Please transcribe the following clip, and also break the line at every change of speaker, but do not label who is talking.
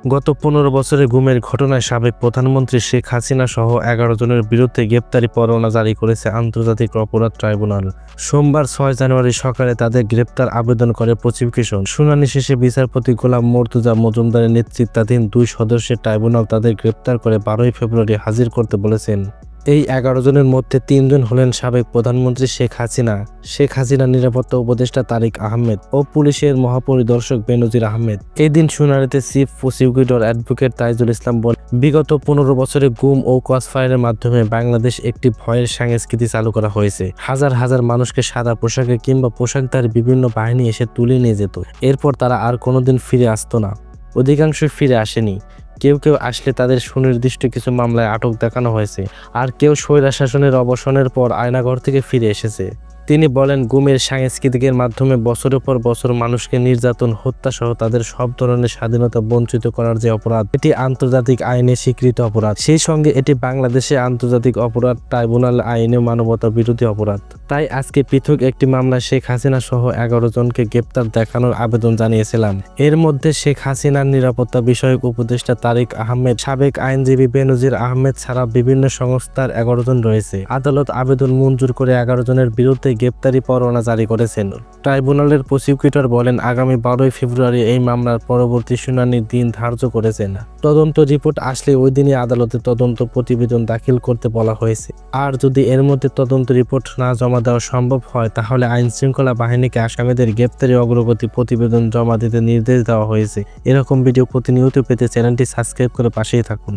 গত ১৫ বছরে গুমের ঘটনায় সাবেক প্রধানমন্ত্রী শেখ হাসিনা সহ ১১ জনের বিরুদ্ধে গ্রেপ্তারি পরোয়ানা জারি করেছে আন্তর্জাতিক অপরাধ ট্রাইব্যুনাল। সোমবার ৬ জানুয়ারি সকালে তাদের গ্রেপ্তার আবেদন করে প্রসিকিউশন। শুনানি শেষে বিচারপতি গোলাম মর্তুজা মজুমদারের নেতৃত্বাধীন ২ সদস্যের ট্রাইব্যুনাল তাদের গ্রেপ্তার করে ১২ই ফেব্রুয়ারি হাজির করতে বলেছেন। এই ১১ জনের মধ্যে ৩ জন হলেন সাবেক প্রধানমন্ত্রী শেখ হাসিনার নিরাপত্তা উপদেষ্টা তারিক আহমেদ ও পুলিশের মহাপরিদর্শক বেনজির আহমেদ। এই দিন শুনানিতে চিফ প্রসিকিউটর অ্যাডভোকেট তাইজুল ইসলাম বলেন, বিগত ১৫ বছরে গুম ও ক্রসফায়ারের মাধ্যমে বাংলাদেশ একটি ভয়ের সংস্কৃতি চালু করা হয়েছে। হাজার হাজার মানুষকে সাদা পোশাকে কিংবা পোশাকধারী বিভিন্ন বাহিনী এসে তুলে নিয়ে যেত। এরপর তারা আর কোনোদিন ফিরে আসতো না। অধিকাংশই ফিরে আসেনি। কেউ আসলে তাদের সুনির্দিষ্ট কিছু মামলায় আটক দেখানো হয়েছে, আর কেউ স্বৈরশাসনের অবসানের পর আয়নাঘর থেকে ফিরে এসেছে। তিনি বলেন, গুমের সংস্কৃতির মাধ্যমে বছরের পর বছর মানুষকে নির্যাতন, হত্যা সহ তাদের সব ধরনের স্বাধীনতা বঞ্চিত করার যে অপরাধ, এটি আন্তর্জাতিক আইনে স্বীকৃত অপরাধ। সেই সঙ্গে এটি বাংলাদেশে আন্তর্জাতিক অপরাধ ট্রাইব্যুনাল আইনে মানবতা বিরোধী অপরাধ। তাই আজকে পৃথক একটি মামলায় শেখ হাসিনা সহ ১১ জনকে গ্রেপ্তার দেখানোর আবেদন জানিয়েছিলাম। এর মধ্যে শেখ হাসিনার নিরাপত্তা বিষয়ক উপদেষ্টা তারিক আহমেদ, সাবেক আইনজীবী বেনজির আহমেদ ছাড়া বিভিন্ন সংস্থার ১১ জন রয়েছে। আদালত আবেদন মঞ্জুর করে ১১ জনের বিরুদ্ধে গ্রেপ্তারি পরোয়ানা জারি করেছেন। ট্রাইব্যুনালের প্রসিকিউটর বলেন, আগামী ১২ই ফেব্রুয়ারি এই মামলার পরবর্তী শুনানির দিন ধার্য করেছেন। তদন্ত রিপোর্ট আসলে ওই দিনই আদালতে তদন্ত প্রতিবেদন দাখিল করতে বলা হয়েছে। আর যদি এর মধ্যে তদন্ত রিপোর্ট না জমা দেওয়া সম্ভব হয়, তাহলে আইনশৃঙ্খলা বাহিনীকে আসামিদের গ্রেপ্তারি অগ্রগতি প্রতিবেদন জমা দিতে নির্দেশ দেওয়া হয়েছে। এরকম ভিডিও প্রতিনিয়ত পেতে চ্যানেলটি সাবস্ক্রাইব করে পাশেই থাকুন।